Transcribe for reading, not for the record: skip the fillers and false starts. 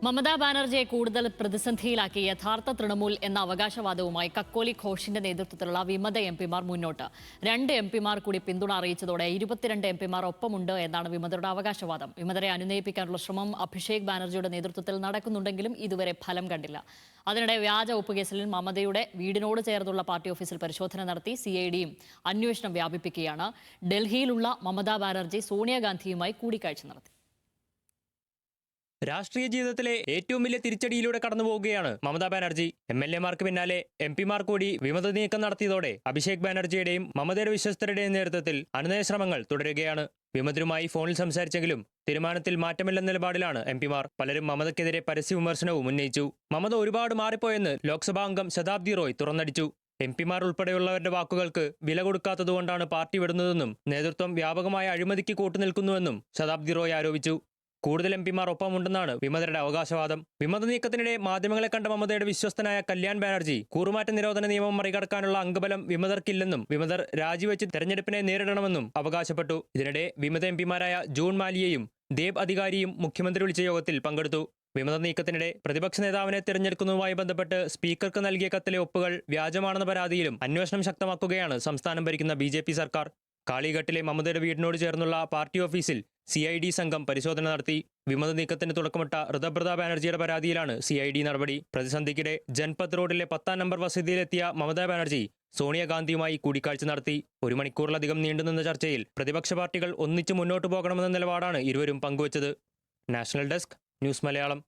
മമതാ ബാനർജിയെ കൂടുതൽ പ്രതിസന്ധിയിലാക്കി യഥാർത്ഥ തൃണമൂൽ എന്ന അവകാശവാദവുമായി കക്കോലി ഘോഷിന്റെ നേതൃത്വത്തിലുള്ള വിമത എംപിമാർ മുന്നോട്ട്. 2 എംപിമാർ കൂടി പിന്തുണ അറിയിച്ചതോടെ 22 എംപിമാർ ഒപ്പമുണ്ട് എന്നാണ് വിമതരുടെ അവകാശവാദം. വിമതരെ അനുനയിപ്പിക്കാനുള്ള ശ്രമം അഭിഷേക് ബാനർജിയുടെ നേതൃത്വത്തിൽ നടക്കുന്നുണ്ടെങ്കിലും ഇതുവരെ ഫലം കണ്ടില്ല. അതിനിടെ വ്യാജ ഒപ്പുകേസിൽ മമതയുടെ വീടിനോട് ചേർന്നുള്ള പാർട്ടി ഓഫീസിൽ പരിശോധന നടത്തി സിഐഡിയും അന്വേഷണം വ്യാപിപ്പിക്കുകയാണ്. ഡൽഹിയിലുള്ള മമതാ ബാനർജി സോണിയാഗാന്ധിയുമായി കൂടിക്കാഴ്ച നടത്തി. രാഷ്ട്രീയ ജീവിതത്തിലെ ഏറ്റവും വലിയ തിരിച്ചടിയിലൂടെ കടന്നുപോവുകയാണ് മമതാ ബാനർജി. MLA-മാർക്ക് പിന്നാലെ MP-മാർ കൂടി വിമത നീക്കം നടത്തിയതോടെ അഭിഷേക് ബാനർജിയുടെയും മമതയുടെ വിശ്വസ്തരുടെയും നേതൃത്വത്തിൽ അനുനയ ശ്രമങ്ങൾ തുടരുകയാണ്. വിമതരുമായി ഫോണിൽ സംസാരിച്ചെങ്കിലും തീരുമാനത്തിൽ മാറ്റമില്ലെന്ന നിലപാടിലാണ് MP-മാർ. പലരും മമതയ്ക്കെതിരെ പരസ്യ വിമർശനവും ഉന്നയിച്ചു. മമത ഒരുപാട് മാറിപ്പോയെന്ന് ലോക്സഭാ അംഗം ശതാബ്ദി റോയ് തുറന്നടിച്ചു. MP-മാർ ഉൾപ്പെടെയുള്ളവരുടെ വാക്കുകൾക്ക് വില കൊടുക്കാത്തതുകൊണ്ടാണ് പാർട്ടി വിടുന്നതെന്നും നേതൃത്വം വ്യാപകമായ അഴിമതിക്ക് കൂട്ടുനിൽക്കുന്നുവെന്നും ശതാബ്ദി റോയ് ആരോപിച്ചു. കൂടുതൽ MP-മാർ ഒപ്പമുണ്ടെന്നാണ് വിമതരുടെ അവകാശവാദം. വിമത നീക്കത്തിനിടെ മാധ്യമങ്ങളെ കണ്ട മമതയുടെ വിശ്വസ്തനായ കല്യാൺ ബാനർജി കൂറുമാറ്റ നിരോധന നിയമം മറികടക്കാനുള്ള അംഗബലം വിമതർക്കില്ലെന്നും വിമതർ രാജിവെച്ച് തെരഞ്ഞെടുപ്പിനെ നേരിടണമെന്നും അവകാശപ്പെട്ടു. ഇതിനിടെ വിമത MP-മാരായ ജൂൺ മാലിയയും ദേബ് അധികാരിയും മുഖ്യമന്ത്രി വിളിച്ച യോഗത്തിൽ പങ്കെടുത്തു. വിമത നീക്കത്തിനിടെ പ്രതിപക്ഷ നേതാവിനെ തിരഞ്ഞെടുക്കുന്നതുമായി ബന്ധപ്പെട്ട് സ്പീക്കർക്ക് നൽകിയ കത്തിലെ ഒപ്പുകൾ വ്യാജമാണെന്ന പരാതിയിലും അന്വേഷണം ശക്തമാക്കുകയാണ് സംസ്ഥാനം ഭരിക്കുന്ന BJP സർക്കാർ. കാളിഘട്ടിലെ മമതയുടെ വീടിനോട് ചേർന്നുള്ള പാർട്ടി ഓഫീസിൽ CID സംഘം പരിശോധന നടത്തി. വിമത നീക്കത്തിന് തുടക്കമിട്ട ഋതബ്രത ബാനർജിയുടെ പരാതിയിലാണ് CID നടപടി. പ്രതിസന്ധിക്കിടെ ജൻപത് റോഡിലെ 10-ാം നമ്പർ വസതിയിലെത്തിയ മമതാ ബാനർജി സോണിയാഗാന്ധിയുമായി കൂടിക്കാഴ്ച നടത്തി. 1 മണിക്കൂറിലധികം നീണ്ടുനിന്ന ചർച്ചയിൽ പ്രതിപക്ഷ പാർട്ടികൾ ഒന്നിച്ചു മുന്നോട്ടു പോകണമെന്ന നിലപാടാണ് ഇരുവരും പങ്കുവച്ചത്. National desk, news Malayalam.